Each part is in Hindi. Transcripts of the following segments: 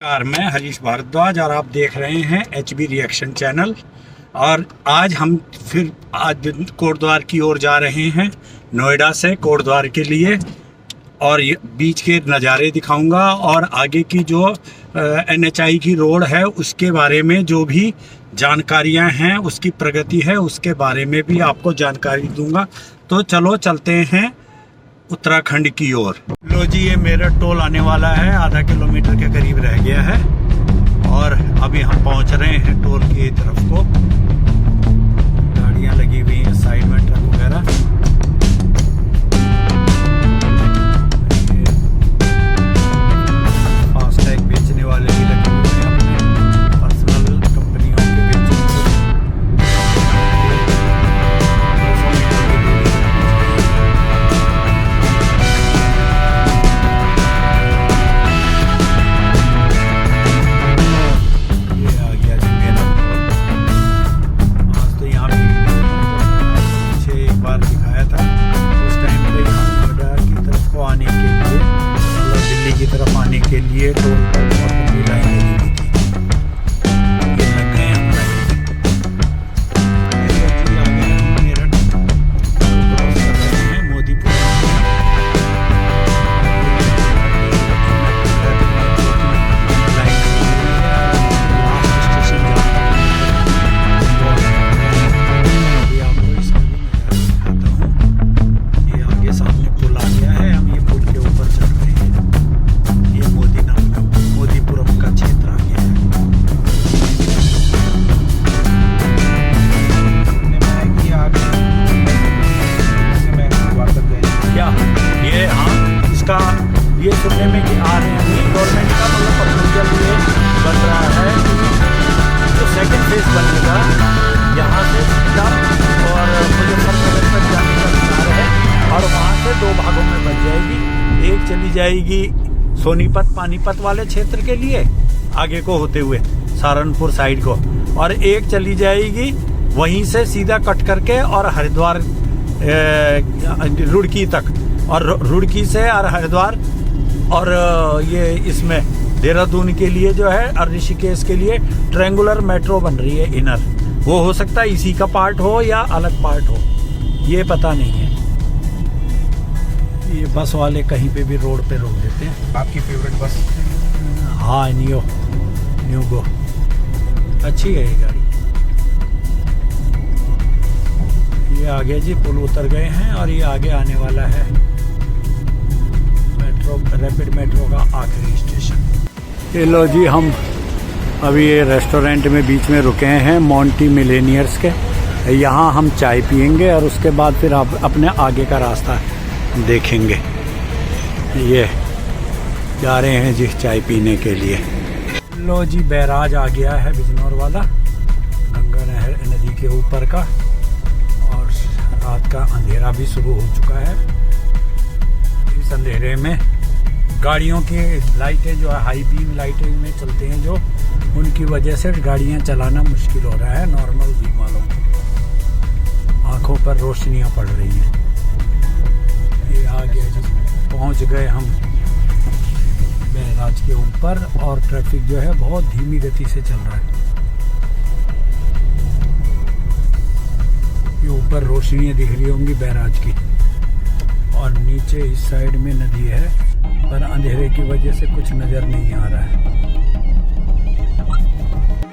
नमस्कार, मैं हरीश भारद्वाज और आप देख रहे हैं HB रिएक्शन चैनल। और आज कोटद्वार की ओर जा रहे हैं, नोएडा से कोटद्वार के लिए। और ये बीच के नज़ारे दिखाऊंगा और आगे की जो NHI की रोड है उसके बारे में जो भी जानकारियां हैं, उसकी प्रगति है उसके बारे में भी आपको जानकारी दूंगा। तो चलो चलते हैं उत्तराखंड की ओर। लो जी, ये मेरठ टोल आने वाला है, आधा किलोमीटर के करीब रह गया है और अभी हम पहुंच रहे हैं टोल की तरफ को। गाड़ियां लगी हुई हैं साइड में, ट्रक वगैरह। फास्टैग बेचने वाले भी लगे हुए हैं अपने पर्सनल कंपनियों के बेचने को। के लिए टोल और लंबी लाइन लगी हुई थी। ये लग गए हम लाइन। मेरठ क्रॉस कर रहे हैं मोदीपुर। लास्ट स्टेशन अभी आपको इसका भी नज़ारा दिखाता हूँ। ये आगे सामने पुल आ गया है, हम ये पुल के ऊपर चढ़ रहे हैं। मोदीपुरम का क्षेत्र आ गया है। क्या ये, हाँ, इसका ये सुनने में कि आ रहे हैं गवर्नमेंट का मतलब प्रपोजल ये बन रहा है कि जो सेकंड फेज बनेगा यहाँ से सीधा और मुजफ्फरनगर तक जाने का विचार है और वहाँ से दो भागों में बन जाएगी। एक चली जाएगी सोनीपत पानीपत वाले क्षेत्र के लिए आगे को होते हुए सहारनपुर साइड को, और एक चली जाएगी वहीं से सीधा कट करके और हरिद्वार रुड़की तक, और रुड़की से और हरिद्वार और ये इसमें देहरादून के लिए जो है और ऋषिकेश के लिए ट्रायंगुलर मेट्रो बन रही है इनर। वो हो सकता है इसी का पार्ट हो या अलग पार्ट हो, ये पता नहीं है। ये बस वाले कहीं पे भी रोड पे रोक देते हैं। आपकी फेवरेट बस? हाँ, न्यूगो अच्छी है ये गाड़ी। ये आगे जी पुल उतर गए हैं और ये आगे आने वाला है मेट्रो, रैपिड मेट्रो का आखिरी स्टेशन। ये लो जी, हम अभी ये रेस्टोरेंट में बीच में रुके हैं मोंटी मिलेनियर्स के। यहाँ हम चाय पियेंगे और उसके बाद फिर आप अपने आगे का रास्ता देखेंगे। ये जा रहे हैं जी चाय पीने के लिए। लो जी, बैराज आ गया है बिजनौर वाला, गंगा नदी के ऊपर का, और रात का अंधेरा भी शुरू हो चुका है। इस अंधेरे में गाड़ियों की लाइटें जो है हाई बीम लाइटें में चलते हैं जो, उनकी वजह से गाड़ियां चलाना मुश्किल हो रहा है नॉर्मल बीम वालों को। आंखों पर रोशनियां पड़ रही हैं। ये आ गया जी, पहुंच गए हम बैराज के ऊपर और ट्रैफिक जो है बहुत धीमी गति से चल रहा है। ये ऊपर रोशनियां दिख रही होंगी बैराज की, और नीचे इस साइड में नदी है पर अंधेरे की वजह से कुछ नजर नहीं आ रहा है।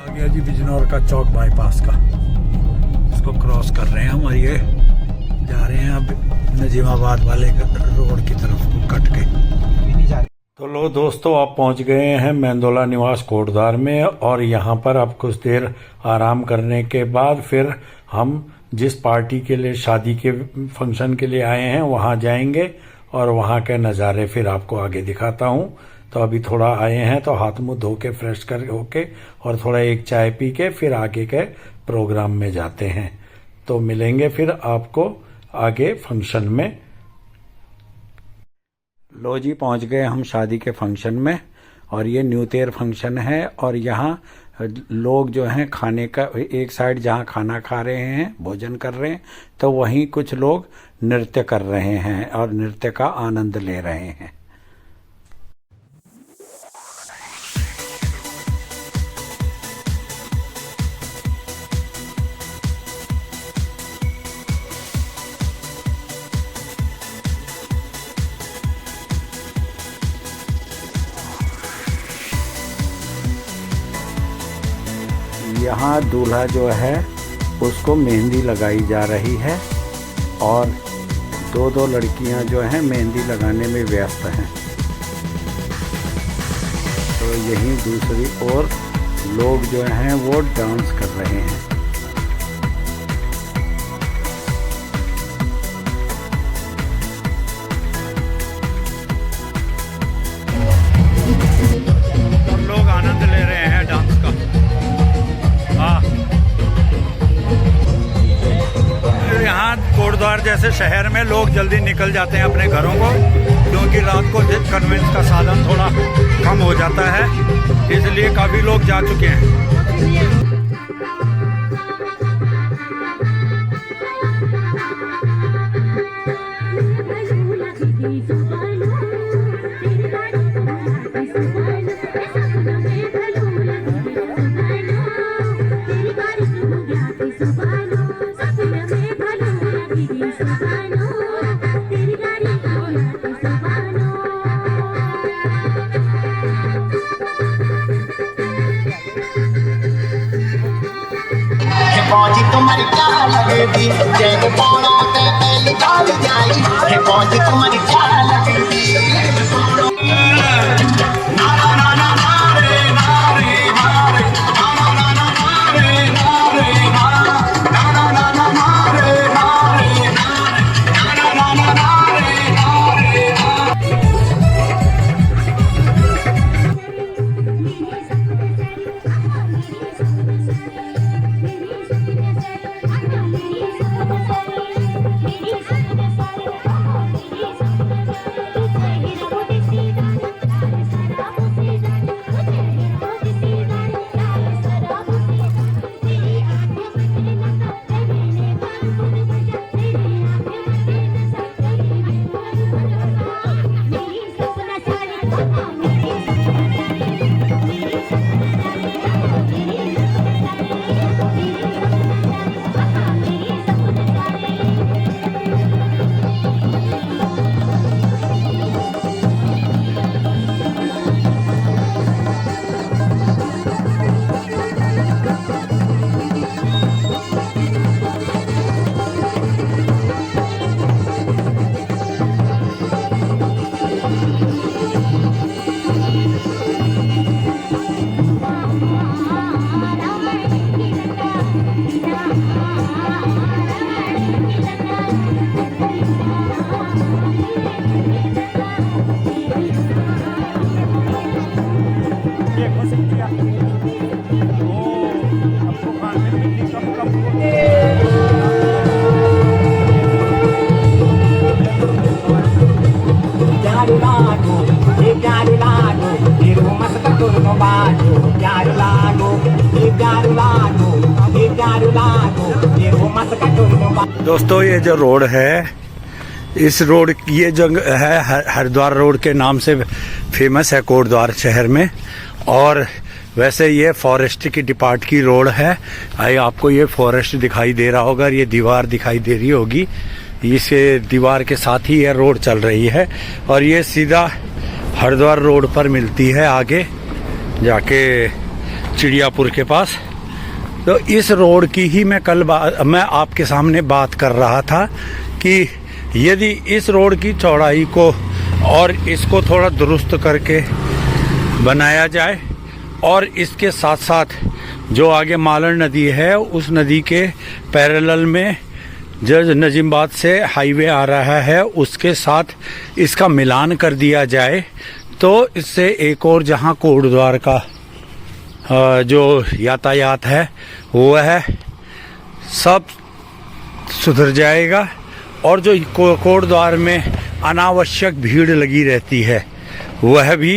आ गया जी बिजनौर का चौक बाईपास का, इसको क्रॉस कर रहे हैं हम और ये जा रहे हैं अब नजीमाबाद वाले रोड की तरफ को कट के। तो लो दोस्तों, आप पहुंच गए हैं मेंदोला निवास कोटद्वार में, और यहाँ पर अब कुछ देर आराम करने के बाद फिर हम जिस पार्टी के लिए, शादी के फंक्शन के लिए आए हैं वहाँ जाएंगे और वहाँ के नज़ारे फिर आपको आगे दिखाता हूँ। तो अभी थोड़ा आए हैं तो हाथ मुंह धो के फ्रेश कर होके और थोड़ा एक चाय पी के फिर आगे के प्रोग्राम में जाते हैं। तो मिलेंगे फिर आपको आगे फंक्शन में। लो जी, पहुंच गए हम शादी के फंक्शन में, और ये न्यू ईयर फंक्शन है। और यहाँ लोग जो हैं खाने का, एक साइड जहाँ खाना खा रहे हैं, भोजन कर रहे हैं, तो वहीं कुछ लोग नृत्य कर रहे हैं और नृत्य का आनंद ले रहे हैं। यहाँ दूल्हा जो है उसको मेहंदी लगाई जा रही है और दो लड़कियाँ जो हैं मेहंदी लगाने में व्यस्त हैं। तो यहीं दूसरी ओर लोग जो हैं वो डांस कर रहे हैं। और लोग आनंद ले रहे हैं डांस का। यहाँ कोटद्वार जैसे शहर में लोग जल्दी निकल जाते हैं अपने घरों को, क्योंकि रात को कन्वेंस का साधन थोड़ा कम हो जाता है, इसलिए काफ़ी लोग जा चुके हैं। फौजी तुम्हारी क्या लगेगी जैन पोड़ो ते पहली गाल जाई है फौजी तुम्हारी क्या लगेगी नारा नारा नारे नारे नारे नारा नारा नारे नारे नारा नारा नारे नारे नारा नारा नारे दोस्तों ये जो रोड है, इस रोड ये जगह है हरिद्वार रोड के नाम से फेमस है कोटद्वार शहर में। और वैसे ये फॉरेस्ट की डिपार्ट की रोड है। आपको ये फॉरेस्ट दिखाई दे रहा होगा, ये दीवार दिखाई दे रही होगी, इस दीवार के साथ ही ये रोड चल रही है और ये सीधा हरिद्वार रोड पर मिलती है आगे जाके चिड़ियापुर के पास। तो इस रोड की ही मैं आपके सामने बात कर रहा था कि यदि इस रोड की चौड़ाई को और इसको थोड़ा दुरुस्त करके बनाया जाए और इसके साथ साथ जो आगे मालन नदी है उस नदी के पैरेलल में जो नजीमबाद से हाईवे आ रहा है उसके साथ इसका मिलान कर दिया जाए तो इससे एक और जहां कोटद्वार का जो यातायात है वह सब सुधर जाएगा और जो कोटद्वार में अनावश्यक भीड़ लगी रहती है वह भी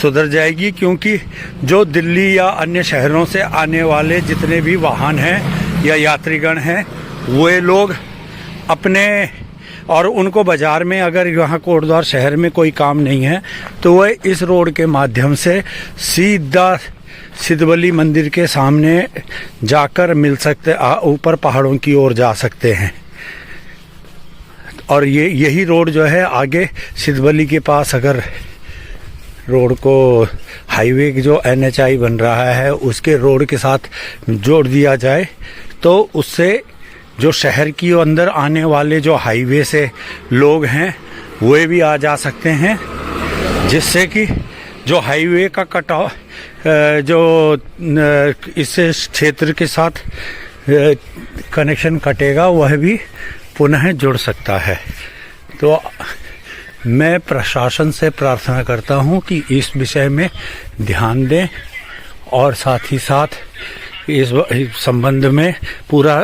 सुधर जाएगी, क्योंकि जो दिल्ली या अन्य शहरों से आने वाले जितने भी वाहन हैं या यात्रीगण हैं वे लोग अपने और उनको बाज़ार में अगर यहाँ कोटद्वार शहर में कोई काम नहीं है तो वह इस रोड के माध्यम से सीधा सिद्धबली मंदिर के सामने जाकर मिल सकते, ऊपर पहाड़ों की ओर जा सकते हैं। और यही रोड जो है आगे सिद्धबली के पास अगर रोड को हाईवे जो NHI बन रहा है उसके रोड के साथ जोड़ दिया जाए तो उससे जो शहर की अंदर आने वाले जो हाईवे से लोग हैं वे भी आ जा सकते हैं, जिससे कि जो हाईवे का कटाव जो इस क्षेत्र के साथ कनेक्शन कटेगा वह भी पुनः जुड़ सकता है। तो मैं प्रशासन से प्रार्थना करता हूं कि इस विषय में ध्यान दें और साथ ही साथ इस संबंध में पूरा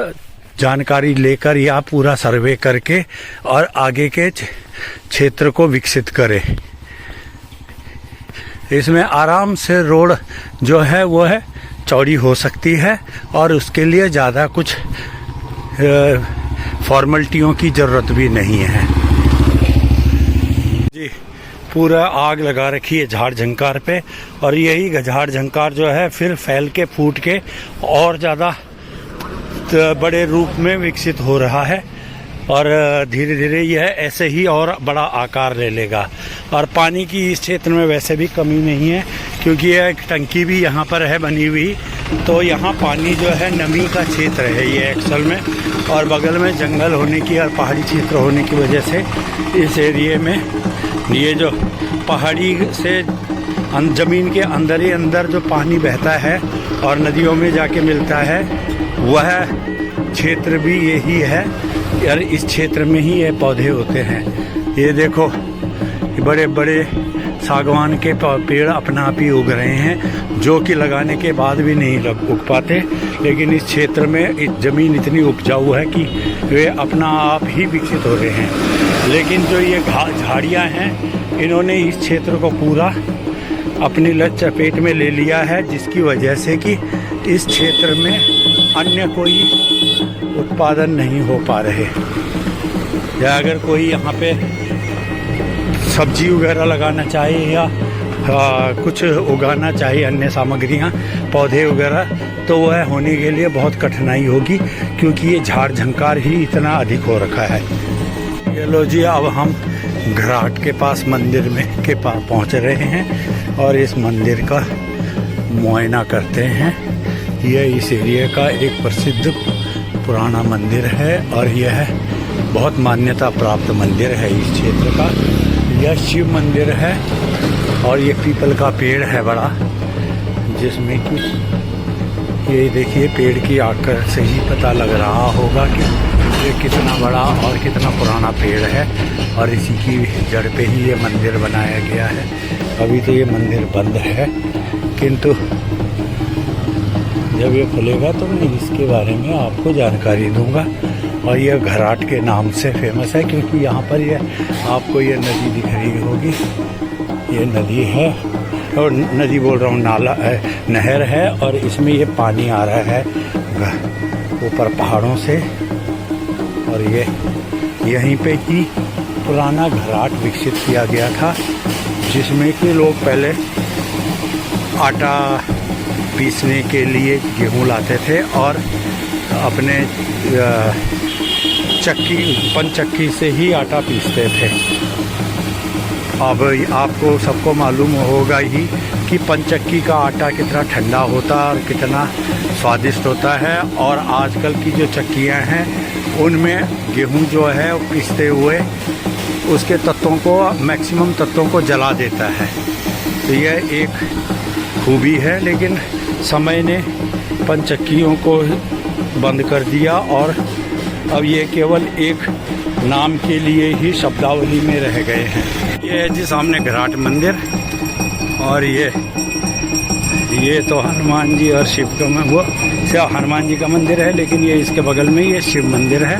जानकारी लेकर या पूरा सर्वे करके और आगे के क्षेत्र को विकसित करें। इसमें आराम से रोड जो है वो है चौड़ी हो सकती है और उसके लिए ज़्यादा कुछ फॉर्मेलिटियों की ज़रूरत भी नहीं है जी। पूरा आग लगा रखी है झाड़ झंकार पे और यही झाड़ झंकार जो है फिर फैल के फूट के और ज़्यादा बड़े रूप में विकसित हो रहा है और धीरे धीरे यह ऐसे ही और बड़ा आकार ले लेगा। और पानी की इस क्षेत्र में वैसे भी कमी नहीं है क्योंकि यह एक टंकी भी यहाँ पर है बनी हुई, तो यहाँ पानी जो है नमी का क्षेत्र है ये एक्चुअल में, और बगल में जंगल होने की और पहाड़ी क्षेत्र होने की वजह से इस एरिए में ये जो पहाड़ी से ज़मीन के अंदर ही अंदर जो पानी बहता है और नदियों में जाके मिलता है वह क्षेत्र भी यही है और इस क्षेत्र में ही ये पौधे होते हैं। ये देखो बड़े बड़े सागवान के पेड़ अपना आप ही उग रहे हैं जो कि लगाने के बाद भी नहीं उग पाते, लेकिन इस क्षेत्र में ज़मीन इतनी उपजाऊ है कि वे अपना आप ही विकसित हो रहे हैं। लेकिन जो ये झाड़ियाँ हैं इन्होंने इस क्षेत्र को पूरा अपनी चपेट में ले लिया है, जिसकी वजह से कि इस क्षेत्र में अन्य कोई उत्पादन नहीं हो पा रहे। या अगर कोई यहाँ पे सब्जी वगैरह लगाना चाहे या कुछ उगाना चाहे अन्य सामग्रियाँ पौधे वगैरह, तो वह होने के लिए बहुत कठिनाई होगी क्योंकि ये झाड़ झंकार ही इतना अधिक हो रखा है। ये लो जी, अब हम घराट के पास मंदिर में के पास पहुँच रहे हैं और इस मंदिर का मुआयना करते हैं। यह इस एरिया का एक प्रसिद्ध पुराना मंदिर है और यह बहुत मान्यता प्राप्त मंदिर है इस क्षेत्र का। यह शिव मंदिर है और ये पीपल का पेड़ है बड़ा, जिसमें कि ये देखिए पेड़ की आकर से ही पता लग रहा होगा कि ये कितना बड़ा और कितना पुराना पेड़ है और इसी की जड़ पे ही ये मंदिर बनाया गया है। अभी तो ये मंदिर बंद है, किंतु जब ये खुलेगा तो मैं इसके बारे में आपको जानकारी दूंगा। और यह घराट के नाम से फेमस है क्योंकि यहाँ पर ये आपको ये नदी दिख रही होगी, ये नदी है और नदी बोल रहा हूँ नाला है, नहर है और इसमें ये पानी आ रहा है ऊपर पहाड़ों से। और ये यहीं पे ही पुराना घराट विकसित किया गया था, जिसमें कि लोग पहले आटा पीसने के लिए गेहूँ लाते थे और अपने पंचक्की से ही आटा पीसते थे। अब आपको सबको मालूम होगा ही कि पंचक्की का आटा कितना ठंडा होता है और कितना स्वादिष्ट होता है, और आजकल की जो चक्कियाँ हैं उनमें गेहूँ जो है पीसते हुए उसके तत्वों को मैक्सिमम तत्वों को जला देता है। तो यह एक खूबी है, लेकिन समय ने पंचक्कियों को बंद कर दिया और अब ये केवल एक नाम के लिए ही शब्दावली में रह गए हैं। ये है जी सामने घराट मंदिर और ये तो हनुमान जी और शिव का वो हनुमान जी का मंदिर है, लेकिन ये इसके बगल में ये शिव मंदिर है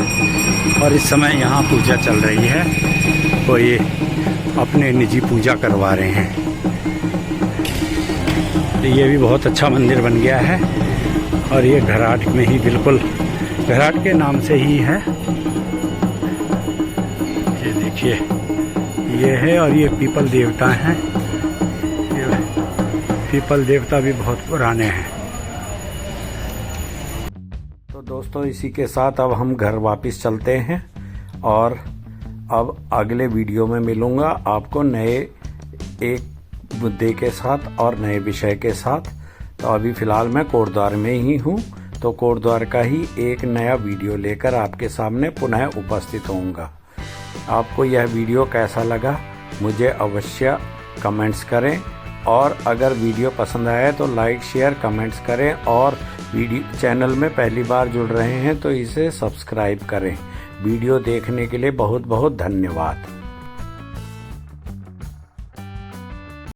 और इस समय यहाँ पूजा चल रही है। तो ये अपने निजी पूजा करवा रहे हैं। ये भी बहुत अच्छा मंदिर बन गया है और ये घराट में ही बिल्कुल घराट के नाम से ही है। ये देखिए ये है और ये पीपल देवता हैं। ये पीपल देवता भी बहुत पुराने हैं। तो दोस्तों इसी के साथ अब हम घर वापस चलते हैं और अब अगले वीडियो में मिलूँगा आपको नए एक मुद्दे के साथ और नए विषय के साथ। तो अभी फ़िलहाल मैं कोटद्वार में ही हूँ, तो कोटद्वार का ही एक नया वीडियो लेकर आपके सामने पुनः उपस्थित होऊंगा। आपको यह वीडियो कैसा लगा मुझे अवश्य कमेंट्स करें, और अगर वीडियो पसंद आए तो लाइक शेयर कमेंट्स करें, और वीडियो चैनल में पहली बार जुड़ रहे हैं तो इसे सब्सक्राइब करें। वीडियो देखने के लिए बहुत बहुत धन्यवाद।